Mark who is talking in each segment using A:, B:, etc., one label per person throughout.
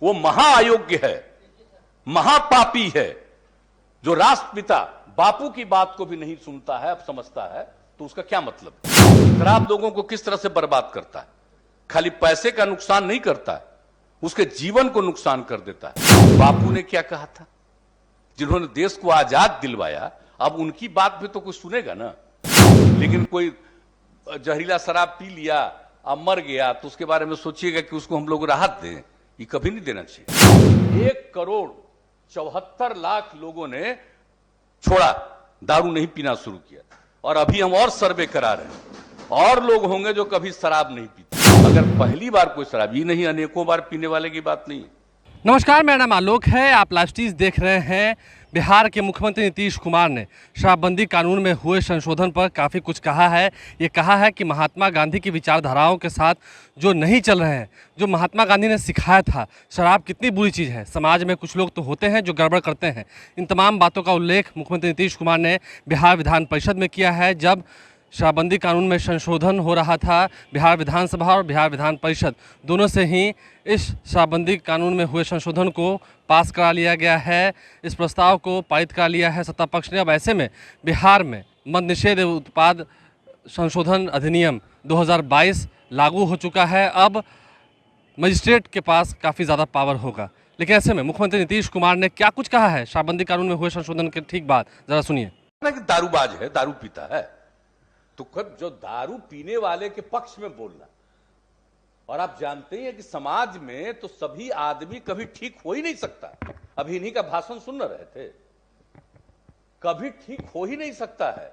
A: वो महाअयोग्य है, महापापी है, जो राष्ट्रपिता बापू की बात को भी नहीं सुनता है, अब समझता है, तो उसका क्या मतलब है? शराब लोगों को किस तरह से बर्बाद करता है, खाली पैसे का नुकसान नहीं करता है, उसके जीवन को नुकसान कर देता है। बापू ने क्या कहा था, जिन्होंने देश को आजाद दिलवाया, अब उनकी बात भी तो कोई सुनेगा ना। लेकिन कोई जहरीला शराब पी लिया, अब मर गया, तो उसके बारे में सोचिएगा कि उसको हम लोग राहत दें, ये कभी नहीं देना चाहिए। 1,74,00,000 लोगों ने छोड़ा, दारू नहीं पीना शुरू किया, और अभी हम और सर्वे करा रहे हैं, और लोग होंगे जो कभी शराब नहीं पीते। अगर पहली बार कोई शराब, ये नहीं अनेकों बार पीने वाले की बात नहीं है।
B: नमस्कार, मेरा नाम आलोक है, आप लाइव देख रहे हैं। बिहार के मुख्यमंत्री नीतीश कुमार ने शराबबंदी कानून में हुए संशोधन पर काफ़ी कुछ कहा है। ये कहा है कि महात्मा गांधी की विचारधाराओं के साथ जो नहीं चल रहे हैं, जो महात्मा गांधी ने सिखाया था, शराब कितनी बुरी चीज़ है, समाज में कुछ लोग तो होते हैं जो गड़बड़ करते हैं। इन तमाम बातों का उल्लेख मुख्यमंत्री नीतीश कुमार ने बिहार विधान परिषद में किया है, जब शराबबंदी कानून में संशोधन हो रहा था। बिहार विधानसभा और बिहार विधान परिषद दोनों से ही इस शराबबंदी कानून में हुए संशोधन को पास करा लिया गया है। इस प्रस्ताव को पारित करा लिया है सत्ता पक्ष ने। अब ऐसे में बिहार में मद्य निषेध एवं उत्पाद संशोधन अधिनियम 2022 लागू हो चुका है। अब मजिस्ट्रेट के पास काफ़ी ज़्यादा पावर होगा। लेकिन ऐसे में मुख्यमंत्री नीतीश कुमार ने क्या कुछ कहा है शराबबंदी कानून में हुए संशोधन के ठीक बाद, ज़रा सुनिए।
A: दारूबाज है, दारू पीता है, तो कब जो दारू पीने वाले के पक्ष में बोलना, और आप जानते हैं कि समाज में तो सभी आदमी कभी ठीक हो ही नहीं सकता। अभी इन्हीं का भाषण सुन रहे थे, कभी ठीक हो ही नहीं सकता है।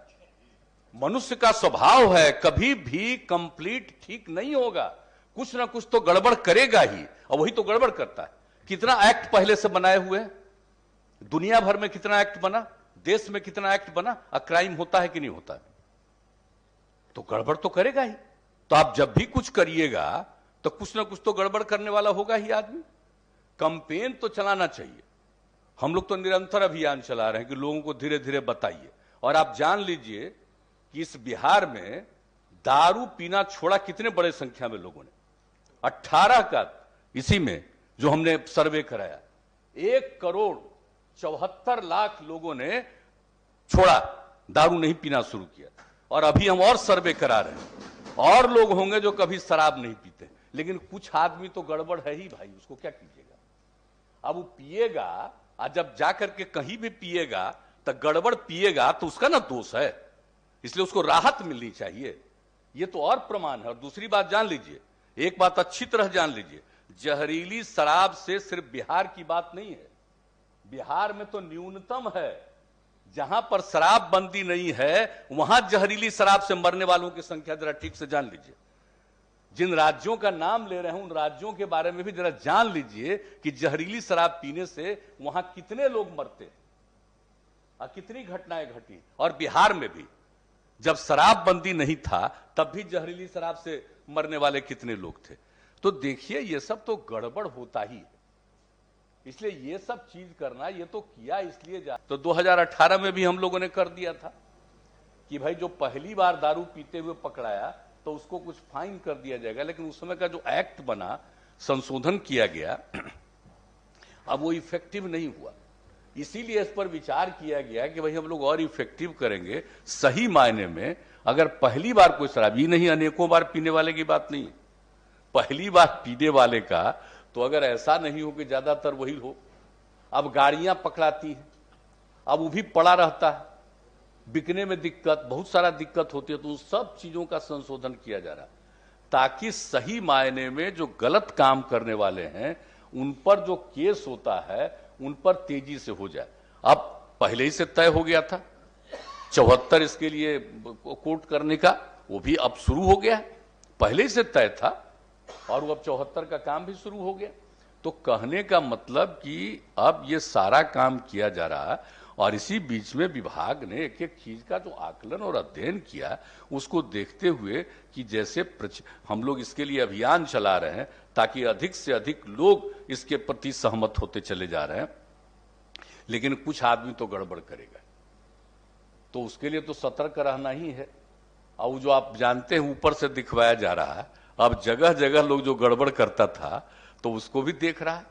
A: मनुष्य का स्वभाव है, कभी भी कंप्लीट ठीक नहीं होगा, कुछ ना कुछ तो गड़बड़ करेगा ही, और वही तो गड़बड़ करता है। कितना एक्ट पहले से बनाए हुए हैं, दुनिया भर में कितना एक्ट बना, देश में कितना एक्ट बना, क्राइम होता है कि नहीं होता है, तो गड़बड़ तो करेगा ही। तो आप जब भी कुछ करिएगा तो कुछ ना कुछ तो गड़बड़ करने वाला होगा ही आदमी। कैंपेन तो चलाना चाहिए, हम लोग तो निरंतर अभियान चला रहे हैं कि लोगों को धीरे धीरे बताइए। और आप जान लीजिए कि इस बिहार में दारू पीना छोड़ा कितने बड़े संख्या में लोगों ने, 18 का इसी में जो हमने सर्वे कराया, 1,74,00,000 लोगों ने छोड़ा, दारू नहीं पीना शुरू किया, और अभी हम और सर्वे करा रहे हैं, और लोग होंगे जो कभी शराब नहीं पीते। लेकिन कुछ आदमी तो गड़बड़ है ही भाई, उसको क्या कीजिएगा। अब वो पिएगा, और जब जाकर के कहीं भी पिएगा तो गड़बड़ पिएगा, तो उसका ना दोष है, इसलिए उसको राहत मिलनी चाहिए। ये तो और प्रमाण है। और दूसरी बात जान लीजिए, एक बात अच्छी तरह जान लीजिए, जहरीली शराब से सिर्फ बिहार की बात नहीं है, बिहार में तो न्यूनतम है। जहां पर शराबबंदी नहीं है वहां जहरीली शराब से मरने वालों की संख्या जरा ठीक से जान लीजिए। जिन राज्यों का नाम ले रहे हैं उन राज्यों के बारे में भी जरा जान लीजिए कि जहरीली शराब पीने से वहां कितने लोग मरते और कितनी घटनाएं घटी। और बिहार में भी जब शराबबंदी नहीं था तब भी जहरीली शराब से मरने वाले कितने लोग थे। तो देखिए, ये सब तो गड़बड़ होता ही है, इसलिए ये सब चीज करना, ये तो किया इसलिए जा। तो 2018 में भी हम लोगों ने कर दिया था कि भाई जो पहली बार दारू पीते हुए पकड़ाया तो उसको कुछ फाइन कर दिया जाएगा। लेकिन उस समय का जो एक्ट बना, संशोधन किया गया, अब वो इफेक्टिव नहीं हुआ। इसीलिए इस पर विचार किया गया कि भाई हम लोग और इफेक्टिव करेंगे। सही मायने में अगर पहली बार कोई शराब, ये नहीं अनेकों बार पीने वाले की बात नहीं है, पहली बार पीने वाले का, तो अगर ऐसा नहीं हो कि ज्यादातर वही हो। अब गाड़ियां पकड़ाती हैं, अब वो भी पड़ा रहता है, बिकने में दिक्कत, बहुत सारा दिक्कत होती है। तो उन सब चीजों का संशोधन किया जा रहा है ताकि सही मायने में जो गलत काम करने वाले हैं उन पर जो केस होता है उन पर तेजी से हो जाए। अब पहले ही से तय हो गया था 74 इसके लिए कोर्ट करने का, वो भी अब शुरू हो गया है, पहले ही से तय था, और वो अब 74 का काम भी शुरू हो गया। तो कहने का मतलब कि अब ये सारा काम किया जा रहा है, और इसी बीच में विभाग ने एक एक चीज का जो आकलन और अध्ययन किया, उसको देखते हुए कि जैसे हम लोग इसके लिए अभियान चला रहे हैं ताकि अधिक से अधिक लोग इसके प्रति सहमत होते चले जा रहे हैं। लेकिन कुछ आदमी तो गड़बड़ करेगा, तो उसके लिए तो सतर्क रहना ही है। और जो आप जानते हैं ऊपर से दिखवाया जा रहा है, अब जगह जगह लोग जो गड़बड़ करता था तो उसको भी देख रहा है।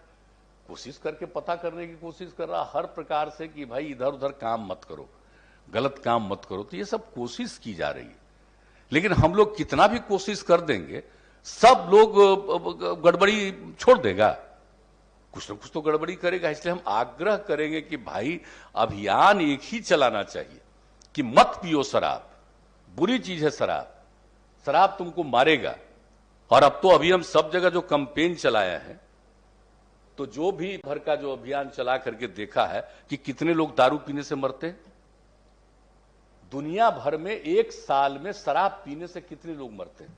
A: कोशिश करके पता करने की कोशिश कर रहा हर प्रकार से कि भाई इधर उधर काम मत करो, गलत काम मत करो। तो ये सब कोशिश की जा रही है, लेकिन हम लोग कितना भी कोशिश कर देंगे, सब लोग गड़बड़ी छोड़ देगा, कुछ ना कुछ तो गड़बड़ी करेगा। इसलिए हम आग्रह करेंगे कि भाई अभियान एक ही चलाना चाहिए कि मत पियो शराब, बुरी चीज है शराब, शराब तुमको मारेगा। और अब तो अभी हम सब जगह जो कैंपेन चलाया है, तो जो भी भर का जो अभियान चला करके देखा है कि कितने लोग दारू पीने से मरते हैं। दुनिया भर में एक साल में शराब पीने से कितने लोग मरते हैं?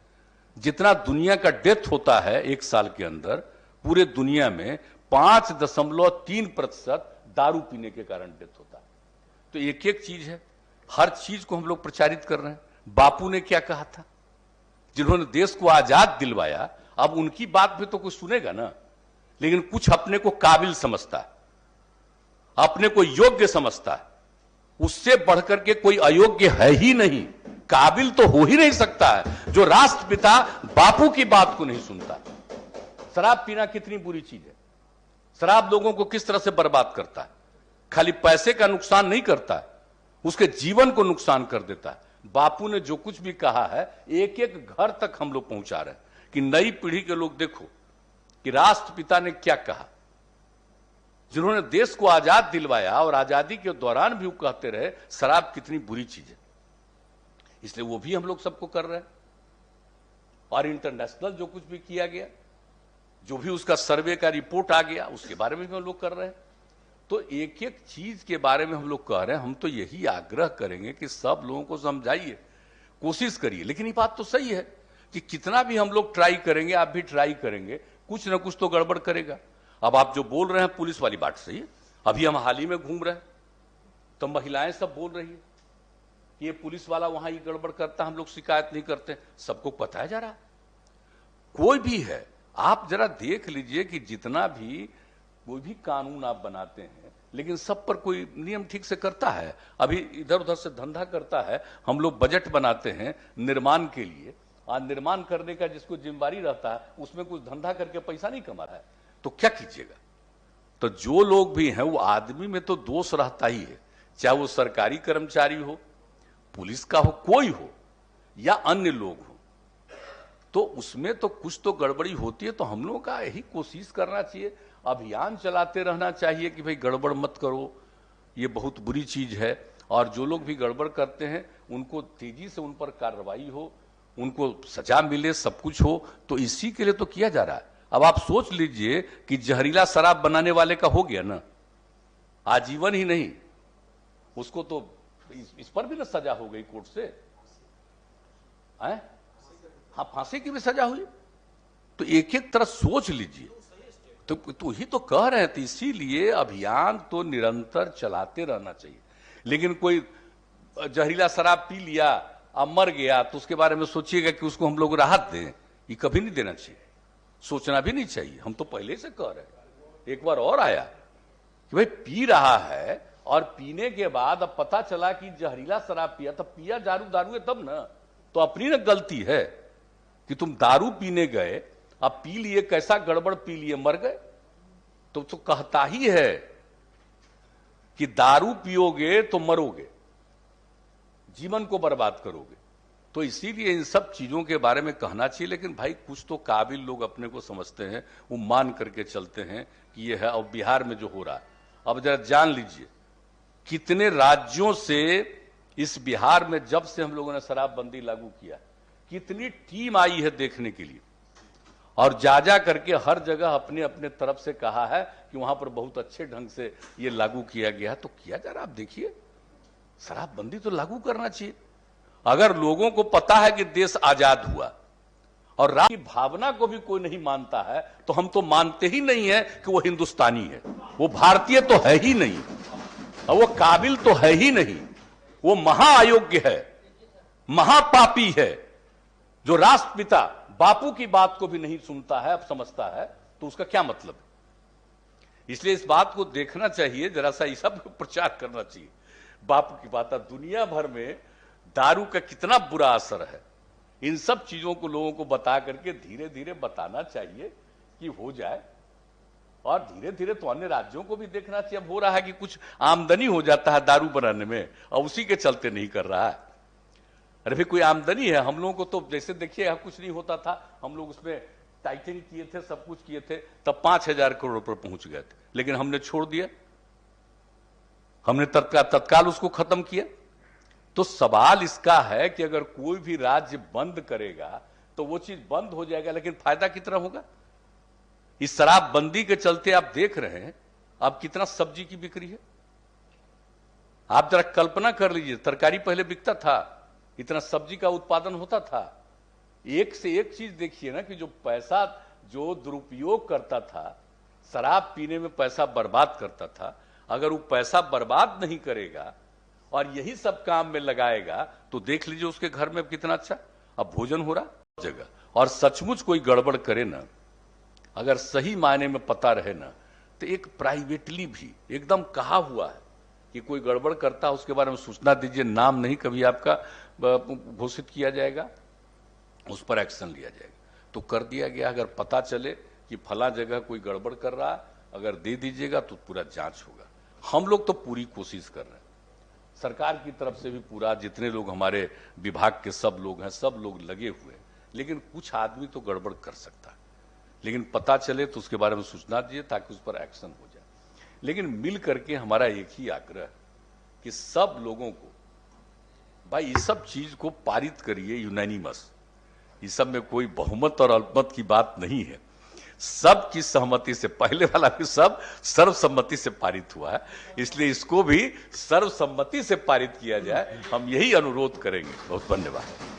A: जितना दुनिया का डेथ होता है एक साल के अंदर, पूरे दुनिया में 5.3% दारू पीने के कारण डेथ होता है। तो एक एक चीज है, हर चीज को हम लोग प्रचारित कर रहे हैं। बापू ने क्या कहा था, जिन्होंने देश को आजाद दिलवाया, अब उनकी बात भी तो कोई सुनेगा ना। लेकिन कुछ अपने को काबिल समझता है, अपने को योग्य समझता है, उससे बढ़कर के कोई अयोग्य है ही नहीं, काबिल तो हो ही नहीं सकता है जो राष्ट्रपिता बापू की बात को नहीं सुनता। शराब पीना कितनी बुरी चीज है, शराब लोगों को किस तरह से बर्बाद करता है। खाली पैसे का नुकसान नहीं करता है, उसके जीवन को नुकसान कर देता है। बापू ने जो कुछ भी कहा है, एक एक घर तक हम लोग पहुंचा रहे हैं कि नई पीढ़ी के लोग देखो कि राष्ट्रपिता ने क्या कहा, जिन्होंने देश को आजाद दिलवाया और आजादी के दौरान भी वो कहते रहे शराब कितनी बुरी चीज है। इसलिए वो भी हम लोग सबको कर रहे हैं। और इंटरनेशनल जो कुछ भी किया गया, जो भी उसका सर्वे का रिपोर्ट आ गया, उसके बारे में भी हम लोग कर रहे हैं। तो एक एक चीज के बारे में हम लोग कह रहे हैं। हम तो यही आग्रह करेंगे कि सब लोगों को समझाइए, कोशिश करिए। लेकिन ये बात तो सही है कि कितना भी हम लोग ट्राई करेंगे, आप भी ट्राई करेंगे, कुछ ना कुछ तो गड़बड़ करेगा। अब आप जो बोल रहे हैं पुलिस वाली बात सही है। अभी हम हाल ही में घूम रहे हैं तो महिलाएं सब बोल रही है कि ये पुलिस वाला वहां ये गड़बड़ करता, हम लोग शिकायत नहीं करते। सबको पता है, जा रहा कोई भी है, आप जरा देख लीजिए कि जितना भी कोई भी कानून आप बनाते हैं, लेकिन सब पर कोई नियम ठीक से करता है। अभी इधर उधर से धंधा करता है। हम लोग बजट बनाते हैं निर्माण के लिए, और निर्माण करने का जिसको जिम्मेदारी रहता है, उसमें कुछ धंधा करके पैसा नहीं कमा रहा है, तो क्या कीजिएगा। तो जो लोग भी हैं, वो आदमी में तो दोष रहता ही है, चाहे वो सरकारी कर्मचारी हो, पुलिस का हो, कोई हो या अन्य लोग हो, तो उसमें तो कुछ तो गड़बड़ी होती है। तो हम लोगों का यही कोशिश करना चाहिए, अभियान चलाते रहना चाहिए कि भाई गड़बड़ मत करो, ये बहुत बुरी चीज है। और जो लोग भी गड़बड़ करते हैं, उनको तेजी से उन पर कार्रवाई हो, उनको सजा मिले, सब कुछ हो। तो इसी के लिए तो किया जा रहा है। अब आप सोच लीजिए कि जहरीला शराब बनाने वाले का हो गया ना, आजीवन ही नहीं, उसको तो इस पर भी ना सजा हो गई कोर्ट से, है? हाँ, फांसी की भी सजा हुई। तो एक एक तरह सोच लीजिए। तो ही तो कह रहे थे, इसीलिए अभियान तो निरंतर चलाते रहना चाहिए। लेकिन कोई जहरीला शराब पी लिया, अब मर गया, तो उसके बारे में सोचिएगा कि उसको हम लोग राहत दें, ये कभी नहीं देना चाहिए, सोचना भी नहीं चाहिए। हम तो पहले से कह रहे हैं। एक बार और आया कि भाई पी रहा है, और पीने के बाद अब पता चला कि जहरीला शराब पिया, तब पिया दारू है तब ना, तो अपनी ना गलती है कि तुम दारू पीने गए, अब पी लिए, कैसा गड़बड़ पी लिए, मर गए। तो कहता ही है कि दारू पियोगे तो मरोगे, जीवन को बर्बाद करोगे। तो इसीलिए इन सब चीजों के बारे में कहना चाहिए। लेकिन भाई कुछ तो काबिल लोग अपने को समझते हैं, वो मान करके चलते हैं कि ये है। और बिहार में जो हो रहा है, अब जरा जान लीजिए कितने राज्यों से इस बिहार में जब से हम लोगों ने शराबबंदी लागू किया, कितनी टीम आई है देखने के लिए, और जा करके हर जगह अपने अपने तरफ से कहा है कि वहां पर बहुत अच्छे ढंग से ये लागू किया गया। तो किया जा रहा, आप देखिए, शराबबंदी तो लागू करना चाहिए। अगर लोगों को पता है कि देश आजाद हुआ और राष्ट्र की भावना को भी कोई नहीं मानता है, तो हम तो मानते ही नहीं है कि वो हिंदुस्तानी है, वो भारतीय तो है ही नहीं, और वो काबिल तो है ही नहीं, वो महाअयोग्य है, महापापी है। जो राष्ट्रपिता बापू की बात को भी नहीं सुनता है, अब समझता है, तो उसका क्या मतलब है। इसलिए इस बात को देखना चाहिए, जरा सा ये सब प्रचार करना चाहिए। बापू की बात, दुनिया भर में दारू का कितना बुरा असर है, इन सब चीजों को लोगों को बता करके धीरे धीरे बताना चाहिए कि हो जाए। और धीरे धीरे तो अन्य राज्यों को भी देखना चाहिए। अब हो रहा है कि कुछ आमदनी हो जाता है दारू बनाने में और उसी के चलते नहीं कर रहा है। अरे भाई कोई आमदनी है, हम लोगों को तो जैसे देखिए यहाँ कुछ नहीं होता था, हम लोग उसमें टाइटिंग किए थे, सब कुछ किए थे, तब 5,000 करोड़ रुपए पहुंच गए थे, लेकिन हमने छोड़ दिया, हमने तत्काल उसको खत्म किया। तो सवाल इसका है कि अगर कोई भी राज्य बंद करेगा तो वो चीज बंद हो जाएगा, लेकिन फायदा कितना होगा? इस शराबबंदी के चलते आप देख रहे हैं अब कितना सब्जी की बिक्री है। आप जरा कल्पना कर लीजिए, तरकारी पहले बिकता था, इतना सब्जी का उत्पादन होता था। एक से एक चीज देखिए ना कि जो पैसा जो दुरुपयोग करता था, शराब पीने में पैसा बर्बाद करता था, अगर वो पैसा बर्बाद नहीं करेगा और यही सब काम में लगाएगा तो देख लीजिए उसके घर में कितना अच्छा अब भोजन हो रहा जगह। और सचमुच कोई गड़बड़ करे ना, अगर सही मायने में पता रहे ना, तो एक प्राइवेटली भी एकदम कहा हुआ है कि कोई गड़बड़ करता है उसके बारे में सूचना दीजिए, नाम नहीं कभी आपका घोषित किया जाएगा, उस पर एक्शन लिया जाएगा। तो कर दिया गया। अगर पता चले कि फला जगह कोई गड़बड़ कर रहा है, अगर दे दीजिएगा तो पूरा जांच होगा। हम लोग तो पूरी कोशिश कर रहे हैं, सरकार की तरफ से भी पूरा, जितने लोग हमारे विभाग के सब लोग हैं, सब लोग लगे हुए हैं। लेकिन कुछ आदमी तो गड़बड़ कर सकता है, लेकिन पता चले तो उसके बारे में सूचना दीजिए ताकि उस पर एक्शन हो जाए। लेकिन मिल करके हमारा एक ही आग्रह कि सब लोगों को भाई इस सब चीज को पारित करिए यूनानिमस। इस सब में कोई बहुमत और अल्पमत की बात नहीं है, सबकी सहमति से, पहले वाला भी सब सर्वसम्मति से पारित हुआ है, इसलिए इसको भी सर्वसम्मति से पारित किया जाए, हम यही अनुरोध करेंगे। बहुत धन्यवाद।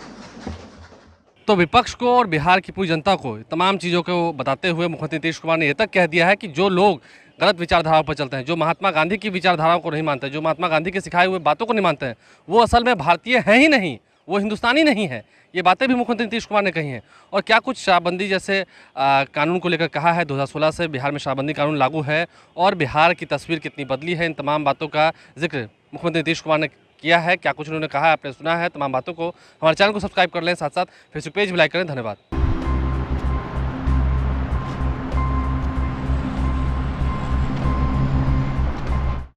B: तो विपक्ष को और बिहार की पूरी जनता को तमाम चीज़ों को बताते हुए मुख्यमंत्री नीतीश कुमार ने यह तक कह दिया है कि जो लोग गलत विचारधाराओं पर चलते हैं, जो महात्मा गांधी की विचारधाराओं को नहीं मानते, जो महात्मा गांधी के सिखाए हुए बातों को नहीं मानते हैं, वो असल में भारतीय हैं ही नहीं, वो हिंदुस्तानी नहीं है। ये बातें भी मुख्यमंत्री नीतीश कुमार ने कही हैं। और क्या कुछ शराबबंदी जैसे कानून को लेकर कहा है, 2016 से बिहार में शराबबंदी कानून लागू है और बिहार की तस्वीर कितनी बदली है, इन तमाम बातों का जिक्र मुख्यमंत्री नीतीश कुमार ने किया है। क्या कुछ उन्होंने कहा है, आपने सुना है। तमाम बातों को हमारे चैनल को सब्सक्राइब कर लें, साथ साथ फेसबुक पेज भी लाइक करें। धन्यवाद।